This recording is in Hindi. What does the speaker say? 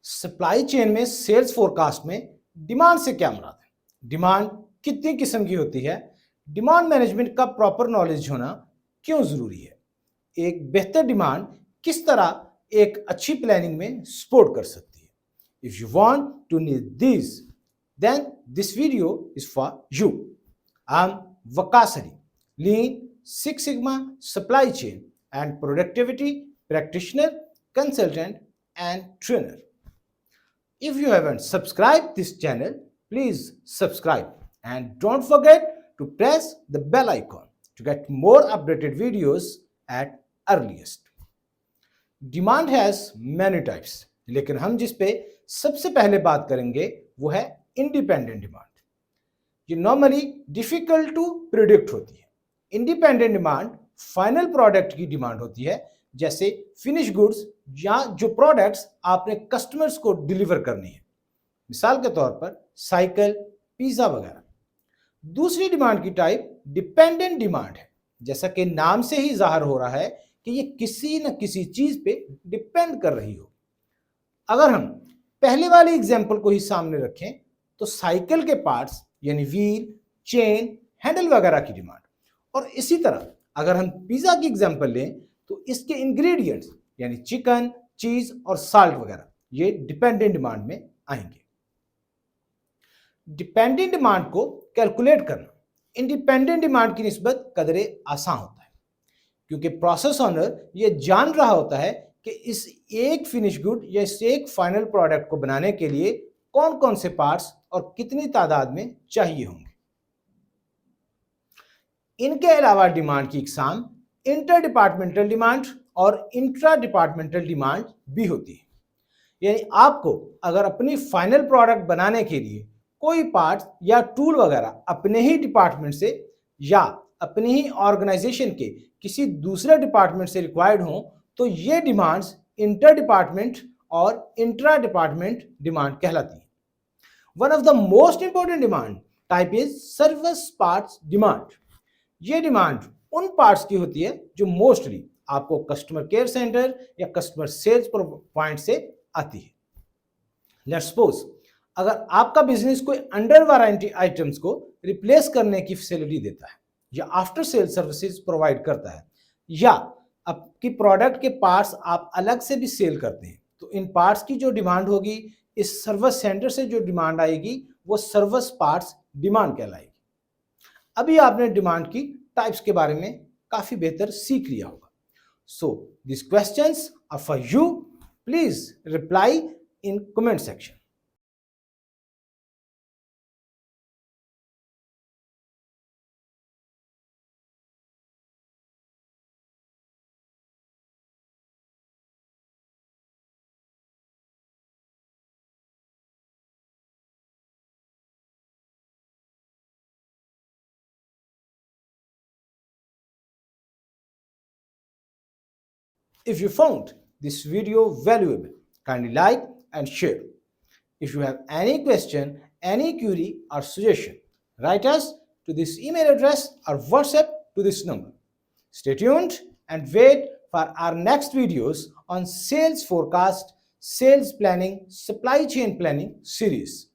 सप्लाई चेन में सेल्स फोरकास्ट में डिमांड से क्या मुराद है, डिमांड कितनी किस्म की होती है, डिमांड मैनेजमेंट का प्रॉपर नॉलेज होना क्यों जरूरी है, एक बेहतर डिमांड किस तरह एक अच्छी प्लानिंग में सपोर्ट कर सकती है। If you want to know this, then this video is for you. I am Waqas Ali, lean six sigma supply chain and productivity practitioner, consultant and trainer. If you haven't subscribed this channel, please subscribe and don't forget to press the bell icon to get more updated videos at earliest. Demand has many types, लेकिन हम जिस पे सबसे पहले बात करेंगे वो है इंडिपेंडेंट डिमांड। ये नॉर्मली डिफिकल्ट टू प्रिडिक्ट होती है। इंडिपेंडेंट डिमांड फाइनल प्रोडक्ट की डिमांड होती है, जैसे फिनिश गुड्स या जो प्रोडक्ट्स आपने कस्टमर्स को डिलीवर करनी है, मिसाल के तौर पर साइकिल, पिज्जा वगैरह। दूसरी डिमांड की टाइप डिपेंडेंट डिमांड है, जैसा कि नाम से ही जाहिर हो रहा है कि ये किसी न किसी चीज पे डिपेंड कर रही हो। अगर हम पहले वाली एग्जांपल को ही सामने रखें तो साइकिल के पार्ट्स यानी व्हील, चेन, हैंडल वगैरह की डिमांड, और इसी तरह अगर हम पिज्जा की एग्जांपल लें तो इसके इंग्रेडिएंट्स यानी चिकन, चीज और साल्ट वगैरह ये डिपेंडेंट डिमांड में आएंगे। डिपेंडेंट डिमांड को कैलकुलेट करना इंडिपेंडेंट डिमांड की निस्बत कदरे आसान होता है, क्योंकि प्रोसेस ओनर ये जान रहा होता है कि इस एक फिनिश गुड या इस एक फाइनल प्रोडक्ट को बनाने के लिए कौन कौन से पार्ट्स और कितनी तादाद में चाहिए होंगे। इनके अलावा डिमांड की इकसाम इंटर डिपार्टमेंटल डिमांड और इंट्रा डिपार्टमेंटल डिमांड भी होती है। यानी आपको अगर अपनी फाइनल प्रोडक्ट बनाने के लिए कोई पार्ट या टूल वगैरह अपने ही डिपार्टमेंट से या अपनी ही ऑर्गेनाइजेशन के किसी दूसरे डिपार्टमेंट से रिक्वायर्ड हो तो ये डिमांड्स इंटर डिपार्टमेंट और इंट्रा डिपार्टमेंट डिमांड कहलाती है। One of the most important demand type is service parts demand. ये डिमांड उन पार्ट्स की होती है जो मोस्टली आपको कस्टमर केयर सेंटर या कस्टमर सेल्स पॉइंट से आती है। लेट्स सपोज अगर आपका बिजनेस कोई अंडर वारंटी आइटम्स को रिप्लेस करने की फैसिलिटी देता है या आफ्टर सेल सर्विसेज प्रोवाइड करता है, या आपकी प्रोडक्ट के पार्ट्स आप अलग से भी सेल करते हैं, तो इन पार्ट्स की जो डिमांड होगी, इस सर्विस सेंटर से जो डिमांड आएगी वो सर्विस पार्ट्स डिमांड कहलाएगी। अभी आपने डिमांड की टाइप्स के बारे में काफी बेहतर सीख लिया होगा। So this questions are for you, please reply in comment section. If you found this video valuable, kindly like and share. If you have any question, any query or suggestion, write us to this email address or WhatsApp to this number. Stay tuned and wait for our next videos on sales forecast, sales planning, supply chain planning series.